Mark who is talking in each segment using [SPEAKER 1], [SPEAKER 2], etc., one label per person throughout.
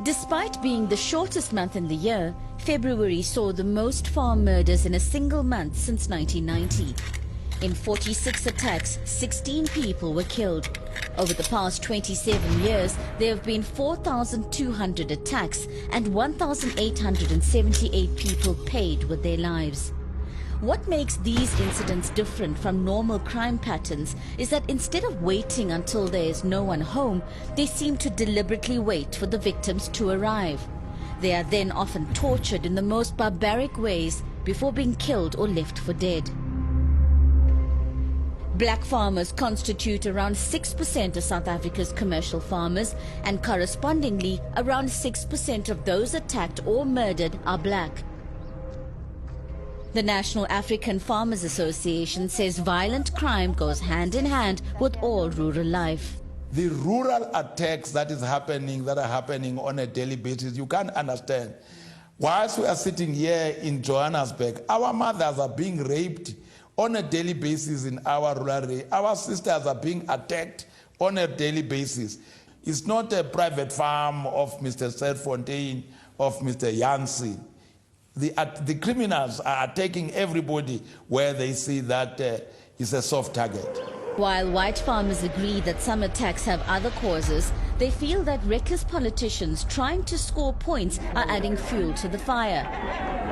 [SPEAKER 1] Despite being the shortest month in the year, February saw the most farm murders in a single month since 1990. In 46 attacks, 16 people were killed. Over the past 27 years, there have been 4,200 attacks and 1,878 people paid with their lives. What makes these incidents different from normal crime patterns is that instead of waiting until there is no one home, they seem to deliberately wait for the victims to arrive. They are then often tortured in the most barbaric ways before being killed or left for dead. Black farmers constitute around 6% of South Africa's commercial farmers, and correspondingly, around 6% of those attacked or murdered are black. The National African Farmers Association says violent crime goes hand in hand with all rural life.
[SPEAKER 2] The rural attacks that are happening on a daily basis, you can't understand. Whilst we are sitting here in Johannesburg, our mothers are being raped on a daily basis in our rural area. Our sisters are being attacked on a daily basis. It's not a private farm of Mr. Serfontein, of Mr. Yancy. The criminals are attacking everybody where they see that is a soft target.
[SPEAKER 1] While white farmers agree that some attacks have other causes, they feel that reckless politicians trying to score points are adding fuel to the fire.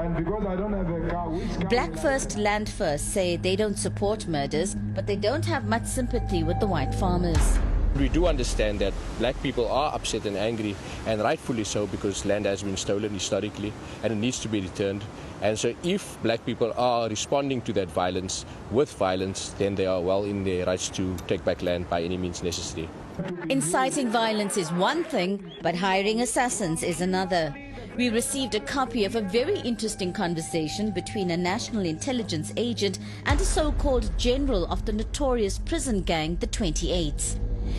[SPEAKER 3] And because I don't have a car,
[SPEAKER 1] Black First, Land First say they don't support murders, but they don't have much sympathy with the white farmers.
[SPEAKER 4] We do understand that black people are upset and angry, and rightfully so, because land has been stolen historically and it needs to be returned. And so if black people are responding to that violence with violence, then they are well in their rights to take back land by any means necessary.
[SPEAKER 1] Inciting violence is one thing, but hiring assassins is another. We received a copy of a very interesting conversation between a national intelligence agent and a so-called general of the notorious prison gang, the 28s.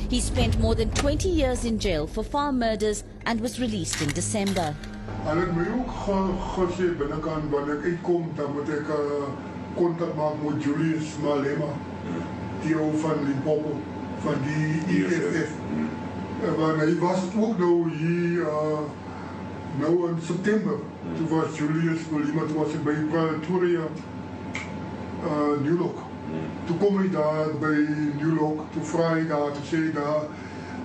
[SPEAKER 1] He spent more than 20 years in jail for farm murders and was released in December.
[SPEAKER 3] Hulle het my ook gesê binnekant wanneer ek uitkom, dan moet ek kontak maak met Julius Malema, die ou van Limpopo, van die EFF. Want hy was ook nou hier, nou in September. Toe was Julius Malema, toe was ek by Pretoria, New York. Toe kom hy daar by New York, toe vra hy daar, toe sê hy daar,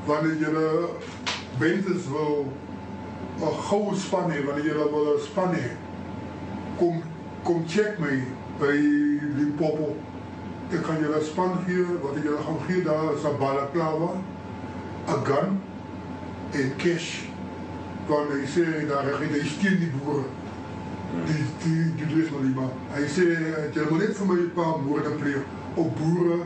[SPEAKER 3] wanneer julle bendes wil goue span hê, wanneer julle wil 'n span hê, kom check my by Limpopo. Ek kan julle span gee, wat ek julle gaan gee daar is 'n balaclava, 'n gun en cash. Want hy sê daar hy steun die boere. Die Julius Malema. Hy sê jy moet net vir my 'n paar moorde pleeg op boere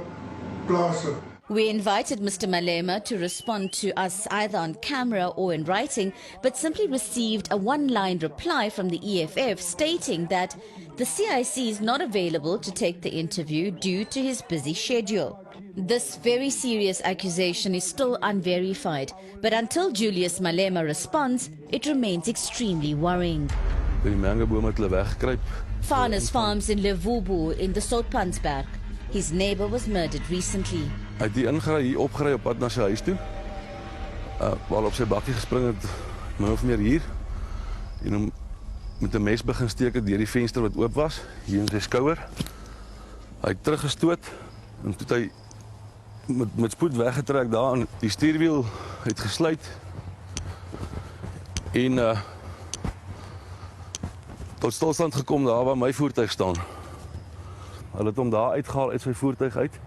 [SPEAKER 3] plase.
[SPEAKER 1] We invited Mr. Malema to respond to us either on camera or in writing, but simply received a one-line reply from the EFF stating that the CIC is not available to take the interview due to his busy schedule. This very serious accusation is still unverified, but until Julius Malema responds, it remains extremely worrying. Farnes Farms in Levubu in the Soutpansberg. His neighbor was murdered recently.
[SPEAKER 5] Hy het hier opgery op pad na sy huis toe. Waar op sy bakkie gespring het, min of meer hier. En hom met 'n mes begin steek deur die venster wat oop was, hier in sy skouer. Hy het teruggestoot en toe hy met spoed weggetrek daar en die stuurwiel het gesluit. En tot stilstand gekom daar waar my voertuig staan. Hulle het hom daar uitgehaal uit sy voertuig uit.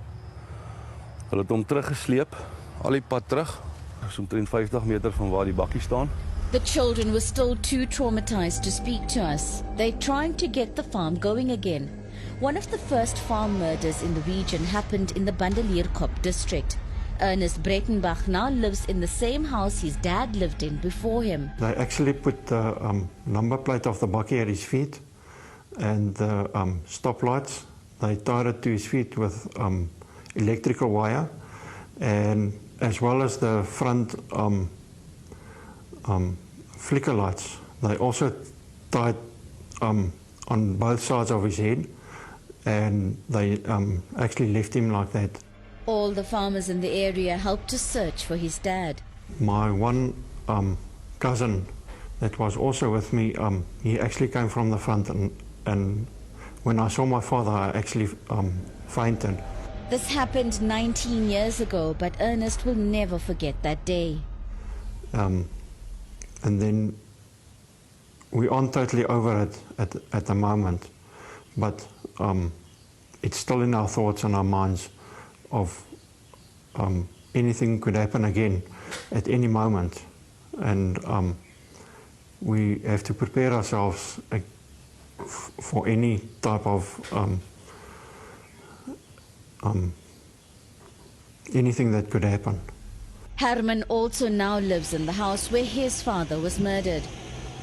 [SPEAKER 5] Hulle het hom teruggesleep, al die pad terug, so omtrent 50 meter van waar die bakkie staan.
[SPEAKER 1] The children were still too traumatized to speak to us. They're trying to get the farm going again. One of the first farm murders in the region happened in the Bandelierkop district. Ernest Breitenbach now lives in the same house his dad lived in before him.
[SPEAKER 6] They actually put the number plate of the bakkie at his feet and the stoplights. They tied it to his feet with electrical wire, and as well as the front flicker lights. They also tied on both sides of his head, and they actually left him like that.
[SPEAKER 1] All the farmers in the area helped to search for his dad.
[SPEAKER 6] My one cousin that was also with me, he actually came from the front, and when I saw my father, I actually fainted.
[SPEAKER 1] This happened 19 years ago, but Ernest will never forget that day.
[SPEAKER 6] And then we aren't totally over it at the moment, but it's still in our thoughts and our minds of anything could happen again at any moment, and we have to prepare ourselves for any type of anything that could happen.
[SPEAKER 1] Herman also now lives in the house where his father was murdered.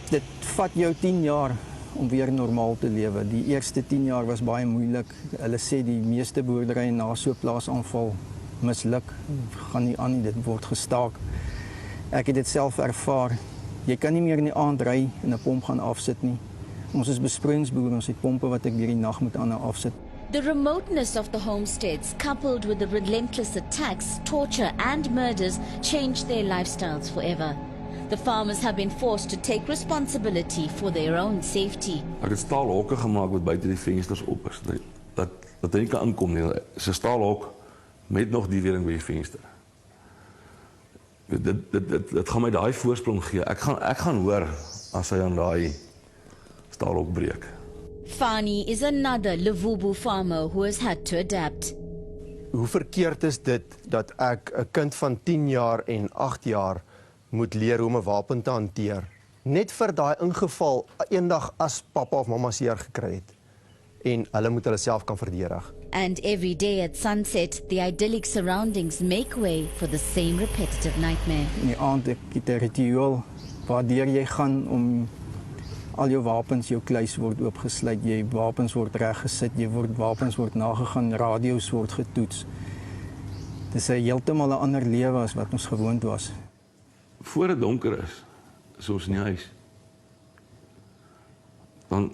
[SPEAKER 7] Dit vat jou 10 jaar om weer normaal te lewe. Die eerste 10 jaar was baie moeilik. Hulle sê die meeste boerderye na so 'n plaasaanval misluk, gaan nie aan nie, dit word gestaak. Ek het dit self ervaar. Jy kan nie meer in die aand ry en 'n pomp gaan afsit nie. Ons is besproeiingsboere, ons het pompe wat ek deur die nag moet aan afsit.
[SPEAKER 1] The remoteness of the homesteads, coupled with the relentless attacks, torture and murders, changed their lifestyles forever. The farmers have been forced to take responsibility for their own safety.
[SPEAKER 5] Ek het staalhokke gemaak wat buite die vensters op is. Dat hy nie kan inkom nie. Dis 'n staalhok met nog die wering by die venster. Dit gaan my daai voorsprong gee. Ek gaan hoor as hy aan daai staalhok breek.
[SPEAKER 1] Fani is another Levubu farmer who has had to adapt.
[SPEAKER 8] Hoe verkeerd is dit dat ek 'n kind van 10 jaar en 8 jaar moet leer hoe om 'n wapen te hanteer, net vir daai ingeval eendag as pappa of mamma seer gekry het en hulle moet hulle self kan verdedig.
[SPEAKER 1] And every day at sunset, the idyllic surroundings make way for the same repetitive nightmare.
[SPEAKER 7] In die aand ek het 'n ritueel waardeur jy gaan om al jou wapens, jou kluis word oopgesluit, jy wapens word reggesit, wapens word nagegaan, radio's word getoets. Dis 'n heeltemal 'n ander lewe as wat ons gewoond was.
[SPEAKER 5] Voor dit donker is ons in die huis, dan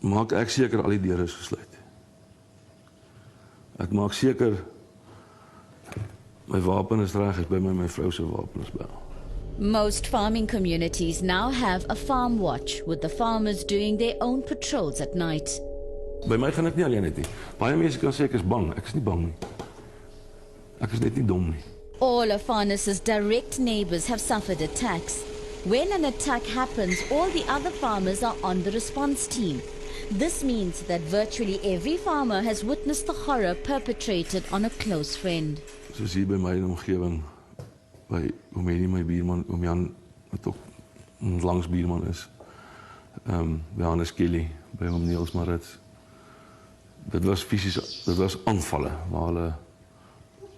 [SPEAKER 5] maak ek seker al die deure is gesluit. Ek maak seker my wapen is reg, is by my vrou se wapen is by.
[SPEAKER 1] Most farming communities now have a farm watch, with the farmers doing their own patrols at night.
[SPEAKER 5] By my gaan dit nie alleen uit nie. Baie mense kan sê ek is bang. Ek is nie bang nie. Ek is net nie dom nie.
[SPEAKER 1] All of Farnas's direct neighbors have suffered attacks. When an attack happens, all the other farmers are on the response team. This means that virtually every farmer has witnessed the horror perpetrated on a close friend.
[SPEAKER 5] Soos hier by my in die omgewing, by oom Henny, my buurman, oom Jan, wat ook ons langs buurman is, by Hannes Kelly, by oom Niels Marits. Dit was fisies, dit was aanvalle, waar hulle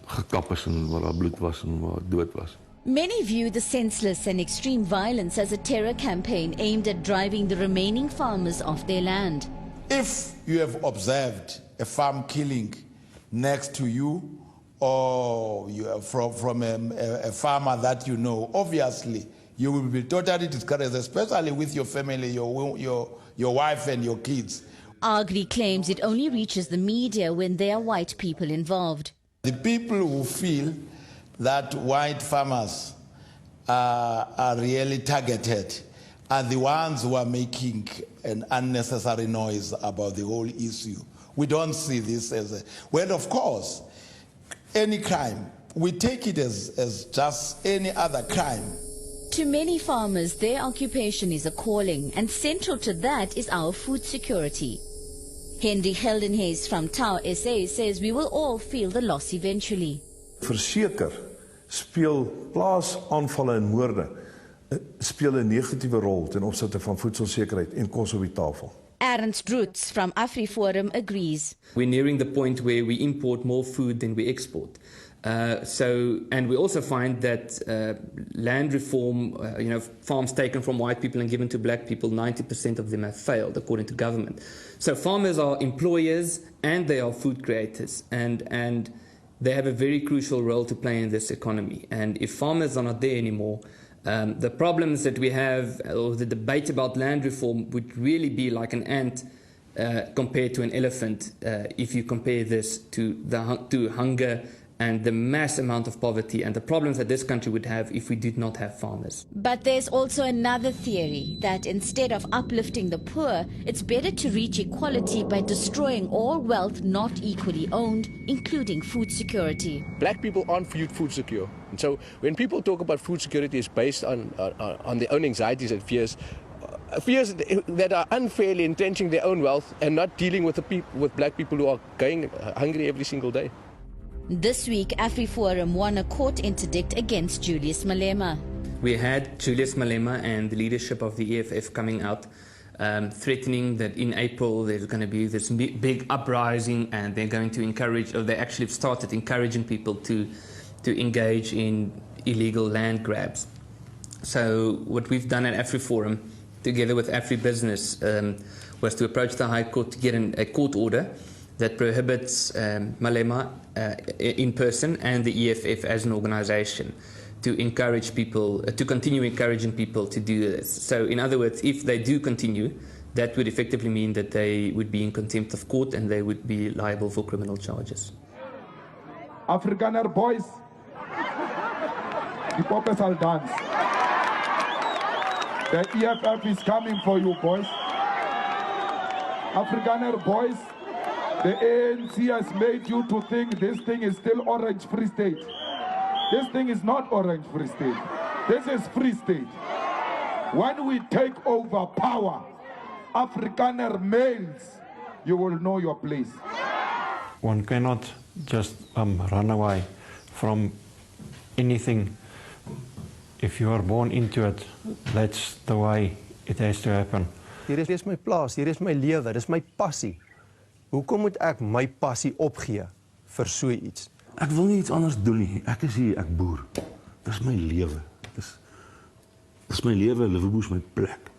[SPEAKER 5] gekap is en waar daar bloed was en waar dood was.
[SPEAKER 1] Many view the senseless and extreme violence as a terror campaign aimed at driving the remaining farmers off their land.
[SPEAKER 2] If you have observed a farm killing next to you, or you are from a farmer that you know, obviously you will be totally discouraged, especially with your family, your wife and your kids.
[SPEAKER 1] Agri claims it only reaches the media when there are white people involved.
[SPEAKER 2] The people who feel that white farmers are really targeted are the ones who are making an unnecessary noise about the whole issue. We don't see this as a... Well, of course, any crime, we take it as just any other crime.
[SPEAKER 1] To many farmers, their occupation is a calling, and central to that is our food security. Henry Heldenhuis from Tau SA says we will all feel the loss eventually.
[SPEAKER 9] Verseker speel plaasaanvalle en moorde speel 'n negatiewe rol ten opsigte van voedselsekerheid en kos op die tafel.
[SPEAKER 1] Ernst Roots from AfriForum agrees.
[SPEAKER 10] We're nearing the point where we import more food than we export. And we also find that land reform, farms taken from white people and given to black people, 90% of them have failed, according to government. So farmers are employers and they are food creators, and they have a very crucial role to play in this economy. And if farmers are not there anymore, the problems that we have, or the debate about land reform, would really be like an ant compared to an elephant if you compare this to hunger and the mass amount of poverty and the problems that this country would have if we did not have farmers.
[SPEAKER 1] But there's also another theory that instead of uplifting the poor, it's better to reach equality by destroying all wealth not equally owned, including food security.
[SPEAKER 4] Black people aren't food secure. And so when people talk about food security, it's based on their own anxieties and fears that are unfairly entrenching their own wealth and not dealing with black people who are going hungry every single day.
[SPEAKER 1] This week, AfriForum won a court interdict against Julius Malema.
[SPEAKER 10] We had Julius Malema and the leadership of the EFF coming out threatening that in April there's going to be this big uprising and they're going to encourage, or they actually started encouraging people to engage in illegal land grabs. So what we've done at AfriForum, together with AfriBusiness, was to approach the High Court to get a court order that prohibits Malema in person and the EFF as an organization to encourage people, to continue encouraging people to do this. So in other words, if they do continue, that would effectively mean that they would be in contempt of court and they would be liable for criminal charges.
[SPEAKER 11] Afrikaner boys, the poppers will dance. The EFF is coming for you, boys. Afrikaner boys, the ANC has made you to think this thing is still Orange Free State. This thing is not Orange Free State. This is Free State. When we take over power, Afrikaner males, you will know your place.
[SPEAKER 6] One cannot just run away from anything. If you are born into it, that's the way it has to happen.
[SPEAKER 8] Hier is my plaas, hier is my lewe, dis my passie. Hoekom moet ek my passie opgee vir so iets?
[SPEAKER 5] Ek wil nie iets anders doen nie. Ek is hier, ek boer. Dis my lewe. Dis my lewe, Liverpool is my plek.